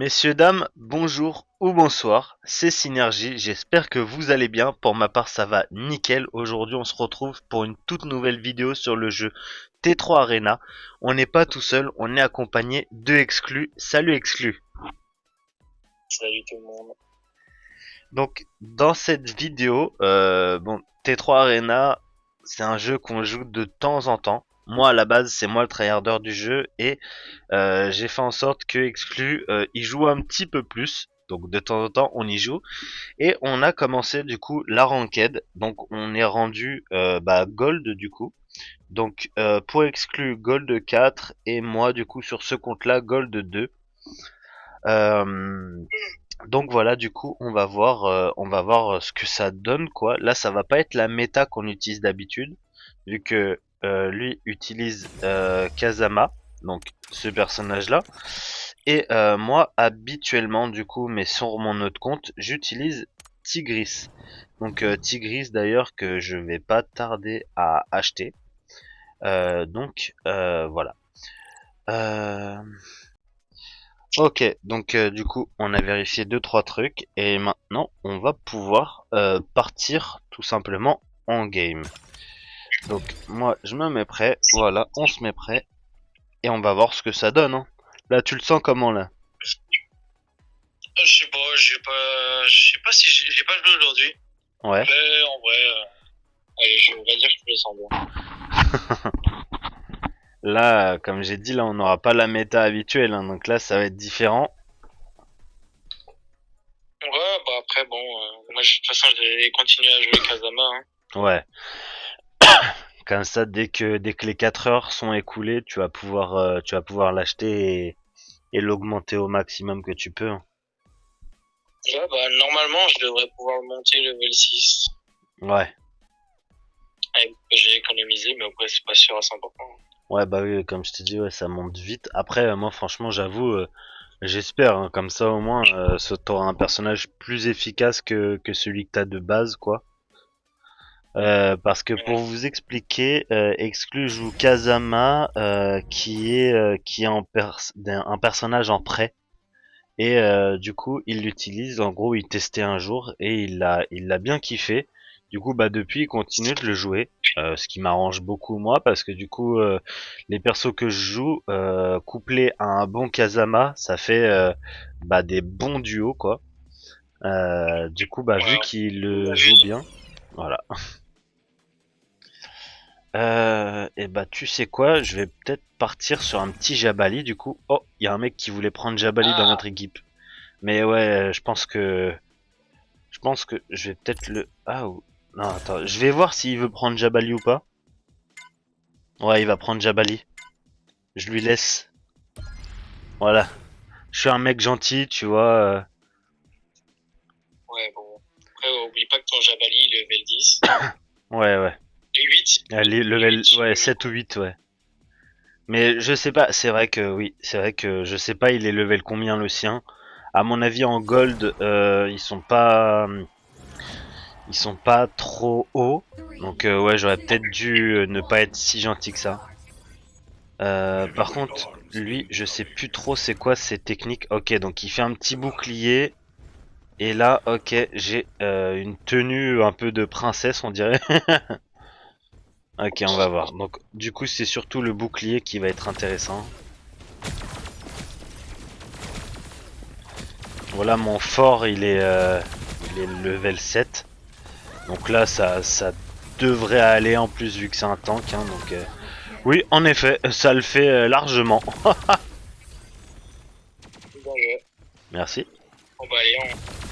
Messieurs, dames, bonjour ou bonsoir, c'est Synergie, j'espère que vous allez bien, pour ma part ça va nickel. Aujourd'hui on se retrouve pour une toute nouvelle vidéo sur le jeu T3 Arena. On n'est pas tout seul, on est accompagné de Exclu. Salut Exclu. Salut tout le monde. Donc dans cette vidéo, T3 Arena c'est un jeu qu'on joue de temps en temps. Moi à la base c'est moi le tryharder du jeu et j'ai fait en sorte que Exclu il joue un petit peu plus. Donc de temps en temps on y joue et on a commencé du coup la ranked. Donc on est rendu gold du coup. Donc pour Exclu gold 4 et moi du coup sur ce compte là gold 2. Euh, donc voilà, du coup on va voir ce que ça donne quoi. Là ça va pas être la méta qu'on utilise d'habitude vu que lui utilise Kazama, donc ce personnage là. Et moi, habituellement, du coup, mais sur mon autre compte, j'utilise Tigris. Donc Tigris d'ailleurs que je vais pas tarder à acheter. Voilà. Euh, ok, donc du coup, on a vérifié deux trois trucs et maintenant, on va pouvoir partir tout simplement en game. Donc moi, je me mets prêt. Voilà, on se met prêt et on va voir ce que ça donne. Hein. Là, tu le sens comment là? Je sais pas, je sais pas si j'ai pas joué aujourd'hui. Ouais. Mais en vrai, allez, on va dire que je le sens bien. Là, comme j'ai dit, là, on n'aura pas la méta habituelle, hein, donc là, ça va être différent. Ouais, bah après, bon, moi, de toute façon, j'ai continué à jouer Kazama. Hein. Ouais. Comme ça, dès que les 4 heures sont écoulées, tu vas pouvoir l'acheter et l'augmenter au maximum que tu peux. Hein. Ouais, bah normalement, je devrais pouvoir le monter level 6. Ouais. J'ai économisé, mais après, c'est pas sûr à 100%. Ouais, bah oui, comme je te dis, ouais, ça monte vite. Après, moi, franchement, j'avoue, j'espère, hein, comme ça, au moins, t'auras un personnage plus efficace que celui que t'as de base, quoi. Parce que pour vous expliquer, Exclu joue Kazama, qui est un personnage en prêt. Et du coup, il l'utilise. En gros, il testait un jour et il l'a bien kiffé. Du coup, bah depuis, il continue de le jouer, ce qui m'arrange beaucoup moi parce que du coup, les persos que je joue, couplés à un bon Kazama, ça fait des bons duos quoi. Du coup, bah vu Ouais, qu'il le joue bien, voilà. Et bah tu sais quoi, je vais peut-être partir sur un petit Jabali du coup. Oh, il y a un mec qui voulait prendre Jabali dans notre équipe. Mais ouais, je pense que je vais peut-être le... Ah, non, attends, je vais voir s'il veut prendre Jabali ou pas. Ouais, il va prendre Jabali. Je lui laisse. Voilà. Je suis un mec gentil, tu vois. ouais, bon. Après, oublie pas que ton Jabali, il est level 10. Ouais, ouais. Et 8. Allez, level... Ouais, 7 ou 8, ouais. Mais je sais pas, c'est vrai que oui, c'est vrai que je sais pas il est level combien le sien. À mon avis en gold, ils sont pas trop hauts. Donc ouais, j'aurais peut-être dû ne pas être si gentil que ça. Par contre, lui, je sais plus trop c'est quoi ses techniques. Ok, donc il fait un petit bouclier. Et là, ok, j'ai une tenue un peu de princesse, on dirait. Ok, on va voir. Donc, du coup, c'est surtout le bouclier qui va être intéressant. Voilà, mon fort, il est level 7. Donc là, ça devrait aller en plus vu que c'est un tank. Hein, donc, oui, en effet, ça le fait largement. Bon jeu. Merci. Bon bah allez,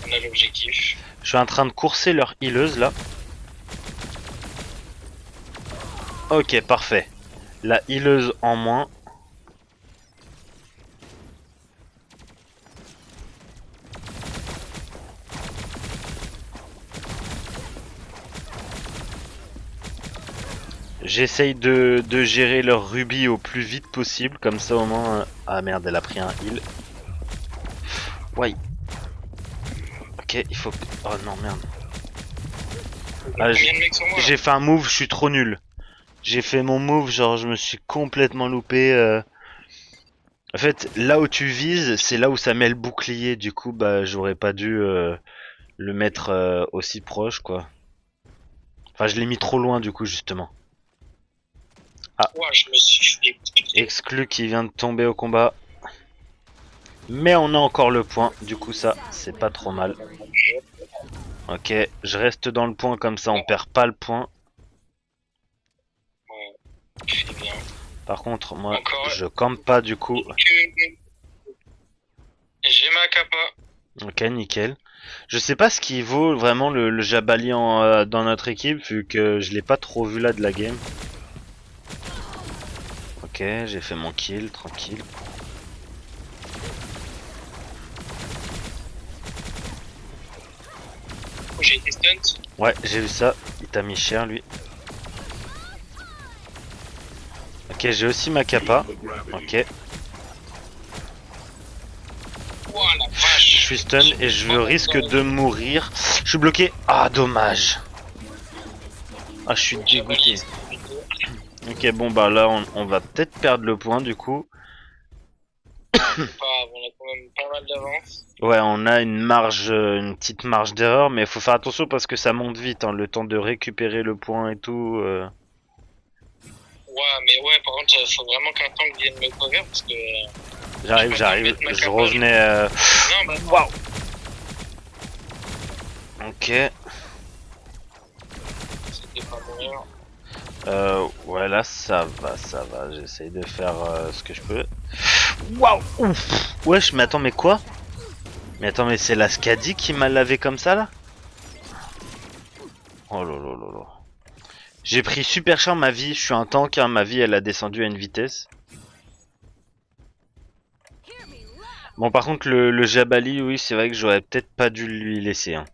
on a l'objectif. Je suis en train de courser leur healeuse là. Ok, parfait. La healeuse en moins. J'essaye de gérer leur rubis au plus vite possible, comme ça au moins... Ah merde, elle a pris un heal. Ouais. Ok, il faut... Oh non, merde. Ah, Combien de mecs sont morts là? j'ai fait un move, je suis trop nul. J'ai fait mon move, genre je me suis complètement loupé. En fait, là où tu vises, c'est là où ça met le bouclier. Du coup, bah, j'aurais pas dû le mettre aussi proche, quoi. Enfin, je l'ai mis trop loin, du coup, justement. Ah, Ouah, je me suis fait piquer. exclu qui vient de tomber au combat. Mais on a encore le point. Du coup, ça, c'est pas trop mal. Ok, je reste dans le point comme ça, on perd pas le point. Ouais, c'est bien. Par contre, moi, Encore. je campe pas, du coup. J'ai ma capa. Ok, nickel. Je sais pas ce qui vaut vraiment le Jabali dans notre équipe, vu que je l'ai pas trop vu là de la game. Ok, j'ai fait mon kill, tranquille. J'ai été stunt. Ouais, j'ai vu ça. Il t'a mis cher, lui. Ok, j'ai aussi ma capa. Ok. Ouah, la Je vache. suis stun et je risque de mourir. Je suis bloqué. Ah, dommage. Ah, je suis dégoûté. Ok, bon, bah là, on va peut-être perdre le point, du coup. Pas grave, on a quand même pas mal d'avance. Ouais, on a une marge, une petite marge d'erreur, mais il faut faire attention parce que ça monte vite, hein, le temps de récupérer le point et tout. Ouais, mais ouais, par contre, faut vraiment qu'un tank vienne me cover parce que. J'arrive, je j'arrive. peux pas mettre ma Je capa. revenais. Non, bah. Waouh. Ok. C'était pas mourir. Ouais, là, ça va, ça va. J'essaye de faire ce que je peux. Waouh. Ouf. Wesh, mais attends, mais quoi? Mais attends, mais c'est la Skadi qui m'a lavé comme ça, là? Oh là là là là. J'ai pris super cher ma vie. Je suis un tank, hein. Ma vie, elle a descendu à une vitesse. Bon, par contre, le Jabali, oui, c'est vrai que j'aurais peut-être pas dû lui laisser. Hein.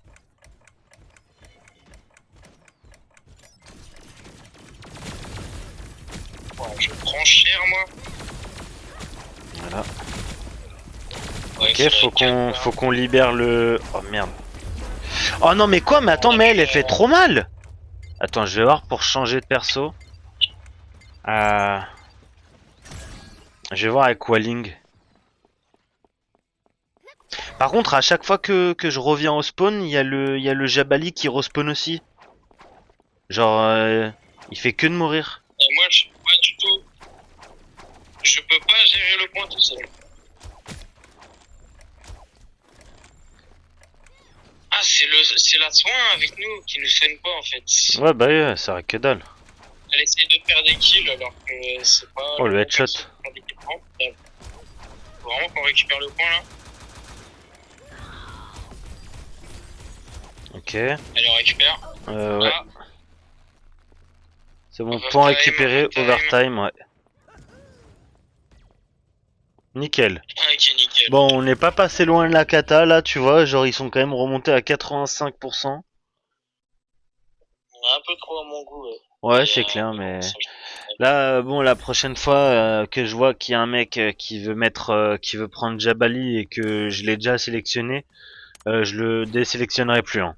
Ouais, je prends cher, moi. Voilà. Ouais, Ok, faut qu'on libère le. Oh merde. Oh non, mais quoi? Mais attends, mais elle fait trop mal. Attends, je vais voir pour changer de perso. Euh... Je vais voir avec Walling. Par contre, à chaque fois que je reviens au spawn, il y a le Jabali qui respawn aussi. Genre, il fait que de mourir. Et moi, je suis pas du tout. Je peux pas gérer le point tout seul. Ah, c'est la soin avec nous qui nous soigne pas en fait. Ouais, bah ouais, ça aurait que dalle. Elle essaie de faire des kills alors que c'est pas. Oh, le bon headshot. perso pour faire des kills. Faut vraiment qu'on récupère le point là. Ok. Elle le récupère. Ouais. Ah, C'est bon, overtime, point récupéré, overtime. overtime, ouais. Nickel. Ok, nickel. Bon, on n'est pas passé loin de la kata là, tu vois, genre ils sont quand même remontés à 85%. On a un peu trop à mon goût. Ouais, c'est clair, Mais bon, mais ça, là, bon, la prochaine fois que je vois qu'il y a un mec qui veut mettre, qui veut prendre Jabali et que je l'ai déjà sélectionné, je le désélectionnerai plus. Hein.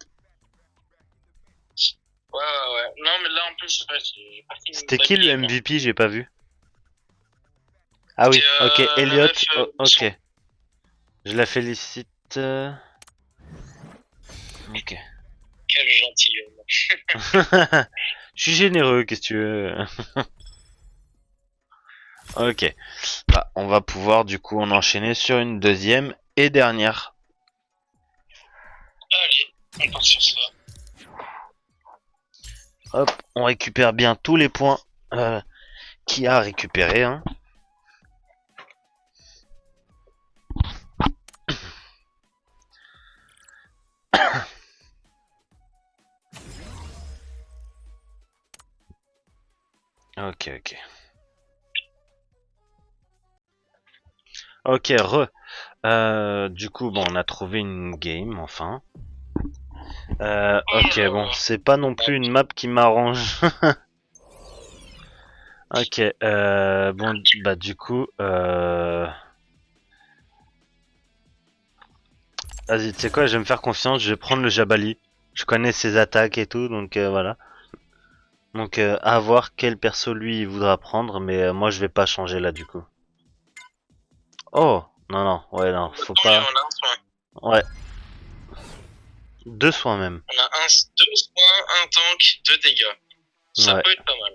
ouais, ouais, ouais. Non, mais là en plus, ouais, j'ai parti C'était une qui le game, là. MVP? J'ai pas vu. Ah oui, C'est ok, la Elliot, meuf. ok. Je la félicite. Ok. Quel gentilhomme. Je suis généreux, qu'est-ce que tu veux. Ok. Bah, on va pouvoir du coup en enchaîner sur une deuxième et dernière. Allez, on part sur ça. Hop, on récupère bien tous les points qu'il y a à récupérer. Hein. Ok, ok. Ok, du coup, bon, on a trouvé une game, enfin. Ok, bon, c'est pas non plus une map qui m'arrange. Ok, bon, bah du coup, vas-y, tu sais quoi, je vais me faire confiance, je vais prendre le Jabali. Je connais ses attaques et tout, donc voilà. Donc à voir quel perso lui il voudra prendre, mais moi je vais pas changer là du coup. Oh, non, non, ouais, non, faut Attends, mais pas. on a un soin. Ouais, 2 soins même. On a deux soins, un tank, deux dégâts. Ça Ouais, peut être pas mal.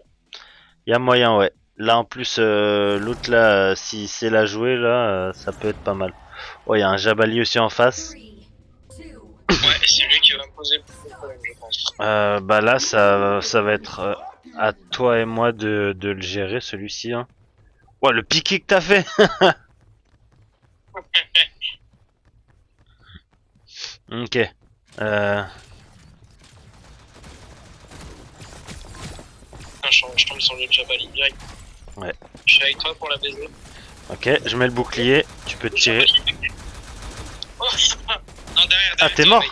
y a moyen, ouais. Là, en plus, l'autre là, si c'est la jouer, là, ça peut être pas mal. Oh, y a un Jabali aussi en face. Ouais, c'est lui qui va me poser plus de problème, je pense. Bah là, ça va être à toi et moi de le gérer, celui-ci. Hein. Ouais, le piqué que t'as fait. Ok. Euh, Putain, je tombe sur le Jabali direct. ouais. Je suis avec toi pour la baiser. Ok, je mets le bouclier. Tu peux tirer. Oh, non, derrière, Ah, derrière. t'es mort.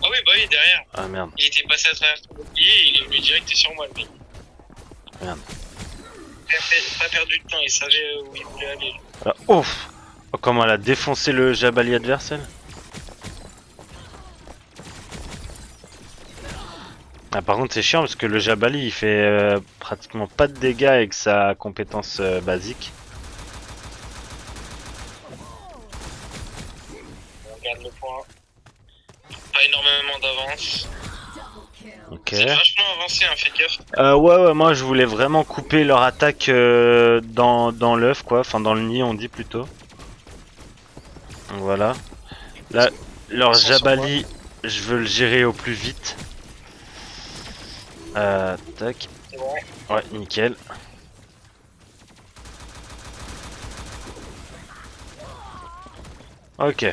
Ah oui, bah oui, derrière. Ah merde, Il était passé à travers ton bouclier et il est venu direct sur moi, le mec. merde. Pas perdu de temps, il savait où il voulait aller. Ah, ouf. Oh, comment elle a défoncé le Jabali adversaire. Ah, par contre, c'est chiant parce que le Jabali il fait pratiquement pas de dégâts avec sa compétence basique. On regarde le point. Pas énormément d'avance. Ok. C'est vachement avancé, hein, fais gaffe. Ouais, moi je voulais vraiment couper leur attaque dans l'œuf, quoi. Enfin, dans le nid, on dit plutôt. Voilà. Là, leur Sans sur moi. Jabali, je veux le gérer au plus vite. Tac. C'est bon. Ouais, nickel. Ok. Et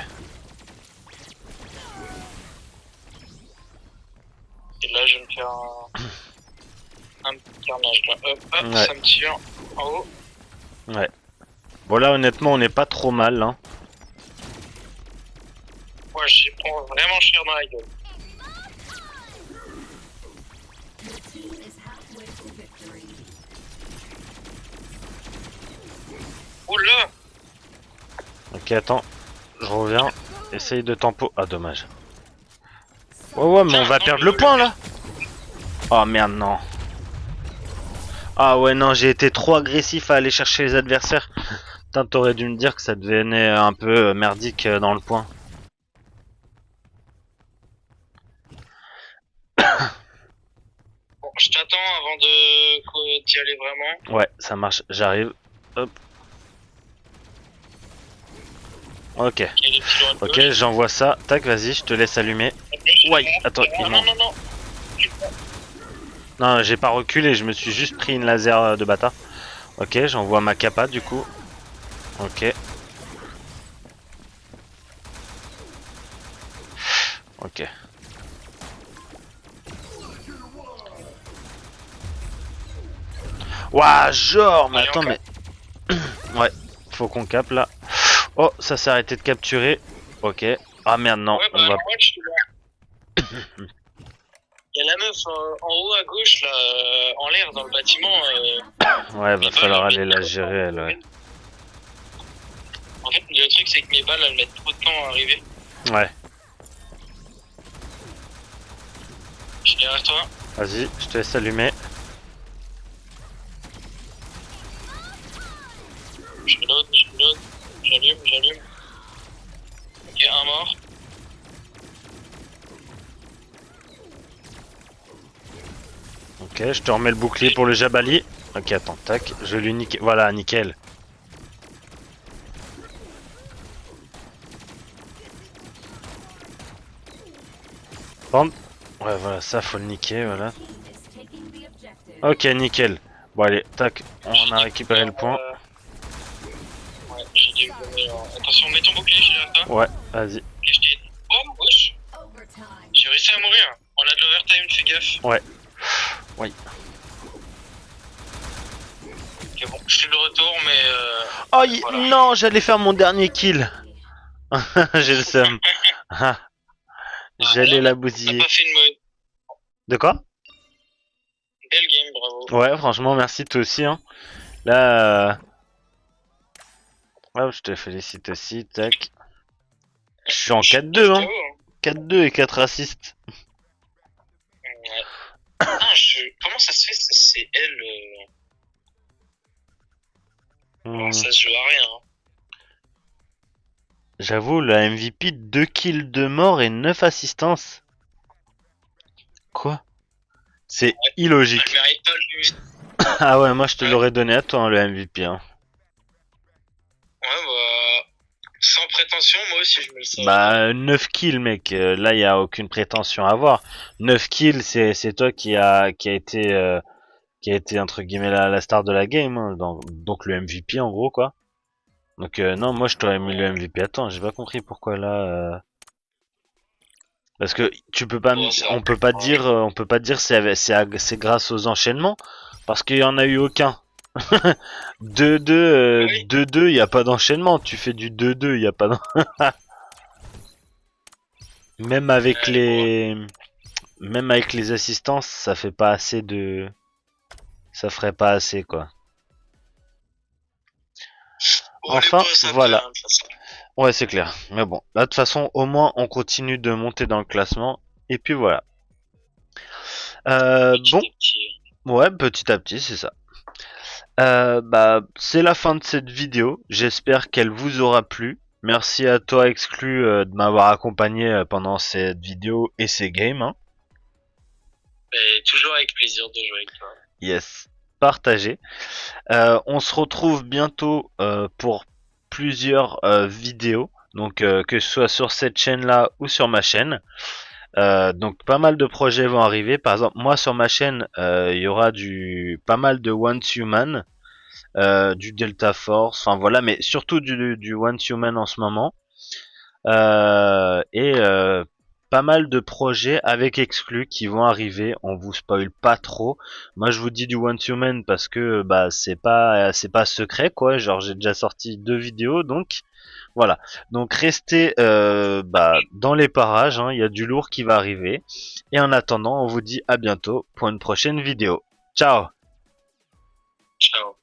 là, je vais me faire un petit carnage là. Hop, hop, Ouais. ça me tire en haut. Ouais. Bon, là, honnêtement, on n'est pas trop mal, hein. Moi, j'y prends vraiment cher dans la gueule. Oula! Ok, attends. Je reviens. Essaye de tempo. Ah, dommage. Ouais, mais on va perdre le point, là. Oh, merde, non. Ah ouais, non, j'ai été trop agressif à aller chercher les adversaires. Putain, t'aurais dû me dire que ça devenait un peu merdique dans le point. Bon, je t'attends avant de d'y aller vraiment. Ouais, ça marche, j'arrive. Hop. Ok. Il y a des petits droits de Ok, gauche. j'envoie ça. Tac, vas-y, je te laisse allumer. Ouais, attends, il Non, manque. non, non. Non, j'ai pas reculé, je me suis juste pris une laser de bâtard. Ok, j'envoie ma capa du coup. Ok. Ok. Ouah, genre, mais Allez, attends, encore. mais. Ouais, faut qu'on capte là. Oh, ça s'est arrêté de capturer. Ok. Ah merde, non, Ouais, bah, on va. moi, je suis là. Il y a la meuf en haut à gauche, là, en l'air, dans le bâtiment. Ouais, va mes falloir balles, aller la gérer, elle, ouais. En fait, le truc, c'est que mes balles, elles mettent trop de temps à arriver. Ouais, Je suis derrière toi. vas-y, je te laisse allumer. Je reload, je reload. J'allume, j'allume. Ok, un mort. Ok, je te remets le bouclier pour le Jabali. Ok, attends, tac, je lui nique. Voilà, nickel. Bande. Ouais, voilà, ça faut le niquer, voilà. Ok, nickel. Bon, allez, tac, on a récupéré le point. Ouais, j'ai dû me donner. Attention, mets ton bouclier, je suis derrière toi. Ouais, vas-y. Ok, je t'ai. Oh, wesh. J'ai réussi à mourir. On a de l'overtime, fais gaffe. Ouais. Oui. Ok, bon, je suis de retour, mais. Oh, voilà. non, j'allais faire mon dernier kill. J'ai le seum. Ah, j'allais la T'as bousiller. pas fait une mauvaise. De quoi? Belle game, bravo. Ouais, franchement, merci toi aussi. Hein. Là, hop, je te félicite aussi. Tac. Je suis en 4-2, hein. KO, hein. 4-2 et 4 assists. Ouais. Comment ça se fait, c'est elle Alors, ça se joue à rien. Hein. J'avoue, le MVP, 2 kills de mort et 9 assistances. Quoi? C'est illogique. Elle mérite pas le Ah ouais, moi je te l'aurais donné à toi, hein, le MVP. Hein. Ouais, bah. Sans prétention, moi aussi je me le savais. Bah, 9 kills, mec. Là, il y a aucune prétention à avoir. 9 kills, c'est toi qui a été entre guillemets la star de la game, hein, donc le MVP en gros quoi. Donc non, moi je t'aurais mis le MVP. Attends, j'ai pas compris pourquoi là. Parce que tu peux pas, Bon, on peut pas dire c'est grâce aux enchaînements, parce qu'il y en a eu aucun. 2-2, Oui. 2-2, y a pas d'enchaînement. Tu fais du 2-2, y a pas même avec même avec les assistances, ça fait pas assez de, ça ferait pas assez quoi. Bon, les Enfin, boss, après, voilà. hein, de toute façon. Ouais, c'est clair. Mais bon, là, de toute façon, au moins, on continue de monter dans le classement. Et puis voilà. Bon, Petit. ouais, petit à petit, c'est ça. Bah, c'est la fin de cette vidéo. J'espère qu'elle vous aura plu. Merci à toi, Exclu, de m'avoir accompagné pendant cette vidéo et ces games. Hein. Mais toujours avec plaisir de jouer avec toi. Yes, partagé. On se retrouve bientôt pour plusieurs vidéos. Donc, que ce soit sur cette chaîne-là ou sur ma chaîne. Donc pas mal de projets vont arriver. Par exemple, moi sur ma chaîne, il y aura pas mal de Once Human, du Delta Force, enfin voilà, mais surtout du Once Human en ce moment. Et pas mal de projets avec exclus qui vont arriver. On vous spoil pas trop. Moi je vous dis du Once Human parce que bah c'est pas secret quoi. Genre j'ai déjà sorti 2 vidéos donc. Voilà, donc restez dans les parages, hein, il y a du lourd qui va arriver. Et en attendant, on vous dit à bientôt pour une prochaine vidéo. Ciao! Ciao.